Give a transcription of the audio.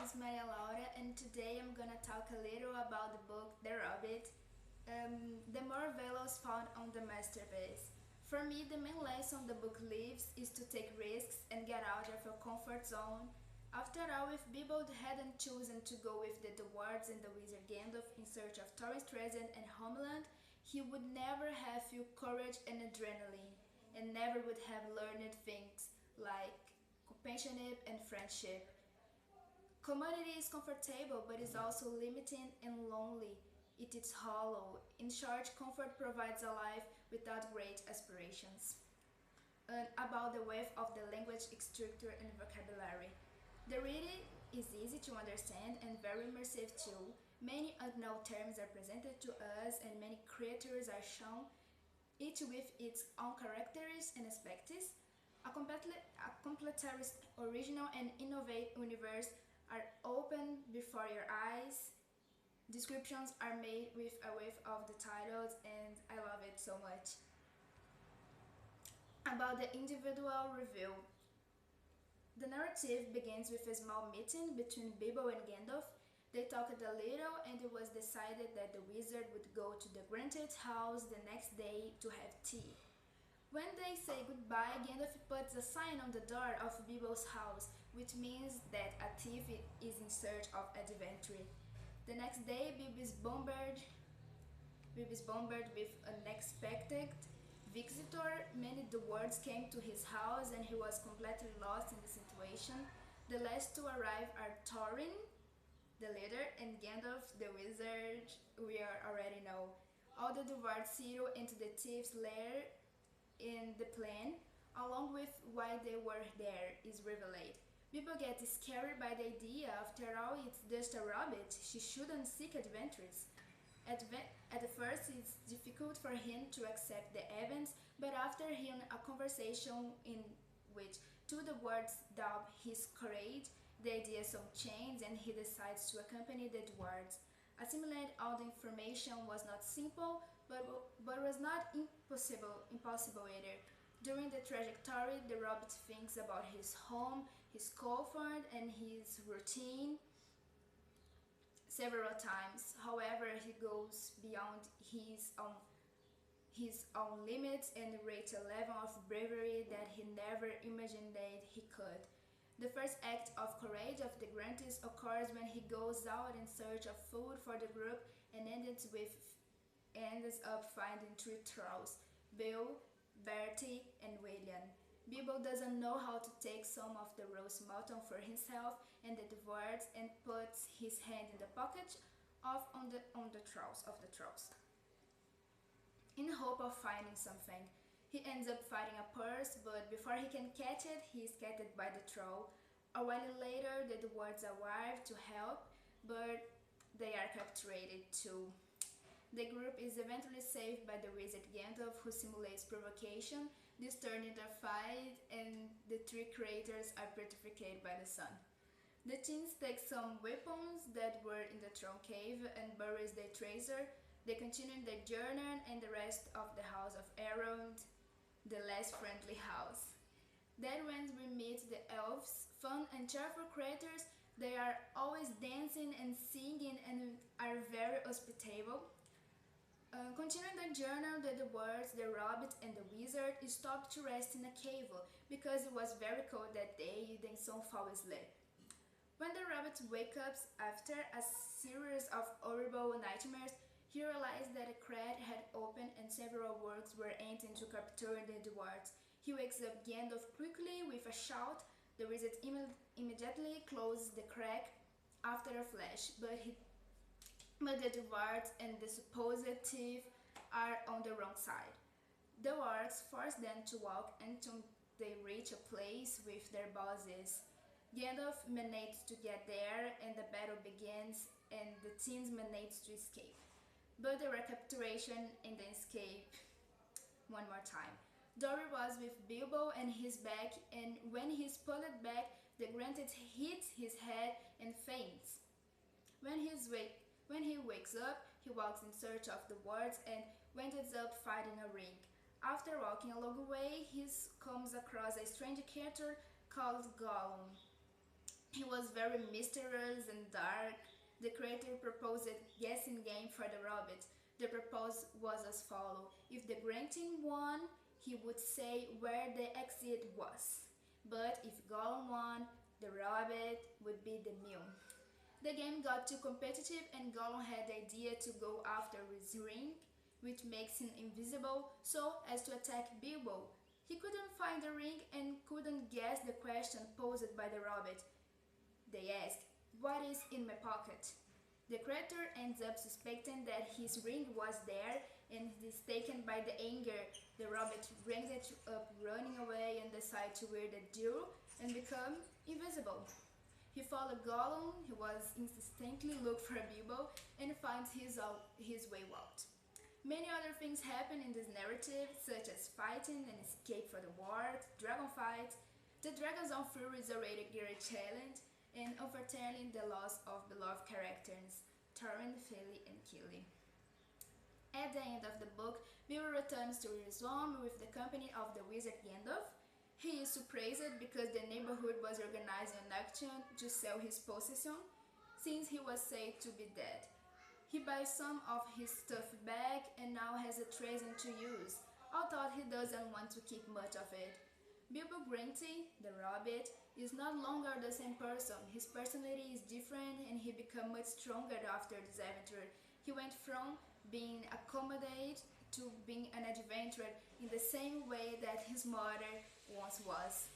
is Maria Laura, and today I'm gonna talk a little about the book The Hobbit, the more values found on the masterpiece. For me, the main lesson the book leaves is to take risks and get out of your comfort zone. After all, if Bilbo hadn't chosen to go with the dwarves and the wizard Gandalf in search of Thorin's treasure and homeland, he would never have felt courage and adrenaline, and never would have learned things like companionship and friendship. Community is comfortable but is also limiting and lonely. It is hollow. In short, comfort provides a life without great aspirations. And about the width of the language structure and vocabulary. The reading is easy to understand and very immersive too. Many unknown terms are presented to us and many creatures are shown, each with its own characters and aspects. A completely original and innovative universe are open before your eyes. Descriptions are made with a wave of the titles, and I love it so much. About the individual review. The narrative begins with a small meeting between Bilbo and Gandalf. They talked a little, and it was decided that the wizard would go to the Granted house the next day to have tea. When they say goodbye, Gandalf puts a sign on the door of Bilbo's house, which means that a thief is in search of adventure. The next day, Bilbo is bombarded with unexpected visitor. Many dwarves came to his house, and he was completely lost in the situation. The last to arrive are Thorin, the leader, and Gandalf, the wizard. We already know. All the dwarves settle into the thief's lair in the plan, along with why they were there, is revealed. People get scared by the idea. After all, it's just a rabbit. She shouldn't seek adventures. At first, it's difficult for him to accept the events, but after hearing a conversation in which two dwarves doubt his courage, the idea soon changes and he decides to accompany the dwarves. Assimilating all the information was not simple, but was not impossible either. During the trajectory, the rabbit thinks about his home, his comfort, and his routine several times. However, he goes beyond his own limits and reaches a level of bravery that he never imagined that he could. The first act of courage of the Grantis occurs when he goes out in search of food for the group and ends up finding three trolls, Bill, Bertie, and William. Bilbo doesn't know how to take some of the roast mutton for himself and the dwarves and puts his hand in the pocket on the trolls. In hope of finding something. He ends up finding a purse, but before he can catch it, he is captured by the troll. A while later, the dwarves arrive to help, but they are captured too. The group is eventually saved by the wizard Gandalf, who simulates provocation. This turns into a fight, and the three creators are petrified by the sun. The teens take some weapons that were in the throne cave and buries their treasure. They continue their journey and the rest of the House of Elrond, the less friendly house. Then when we meet the elves, fun and cheerful creatures, they are always dancing and singing and are very hospitable. Continuing the journey, the dwarves, the rabbit, and the wizard stopped to rest in a cave because it was very cold that day. Then soon fall asleep. When the rabbit wakes up after a series of horrible nightmares, he realized that a crack had opened and several orcs were aiming to capture the dwarves. He wakes up Gandalf quickly with a shout. The wizard immediately closes the crack after a flash, but the dwarves and the supposed thief are on the wrong side. The orcs force them to walk until they reach a place with their bosses. Gandalf manages to get there and the battle begins, and the teens manage to escape. But the recapturation and the escape one more time. Dory was with Bilbo and his back, and when he is pulled back, the Granted hits his head and faints. When he wakes up, he walks in search of the words and ends up fighting a ring. After walking a long way, he comes across a strange character called Gollum. He was very mysterious and dark. The creator proposed a guessing game for the rabbit. The proposal was as follows. If the Grunting won, he would say where the exit was. But if Gollum won, the rabbit would be the mill. The game got too competitive and Gollum had the idea to go after his ring, which makes him invisible, so as to attack Bilbo. He couldn't find the ring and couldn't guess the question posed by the rabbit. They asked, "What is in my pocket?" The creator ends up suspecting that his ring was there and is taken by the anger. The rabbit brings it up running away and decides to wear the jewel and become invisible. He follows Gollum, who was insistently looking for Bilbo, and finds his way out. Many other things happen in this narrative, such as fighting and escape from the war, dragon fight, the Dragons on Fury is already a great challenge, and unfortunately the loss of beloved characters, Thorin, Fili, and Kili. At the end of the book, Bilbo returns to his home with the company of the wizard Gandalf. He is surprised because the neighborhood was organizing an auction to sell his possession, since he was said to be dead. He buys some of his stuff back and now has a treasure to use, although he doesn't want to keep much of it. Bilbo Grunty, the rabbit, is no longer the same person. His personality is different and he became much stronger after this adventure. He went from being accommodated to being an adventurer in the same way that his mother once was.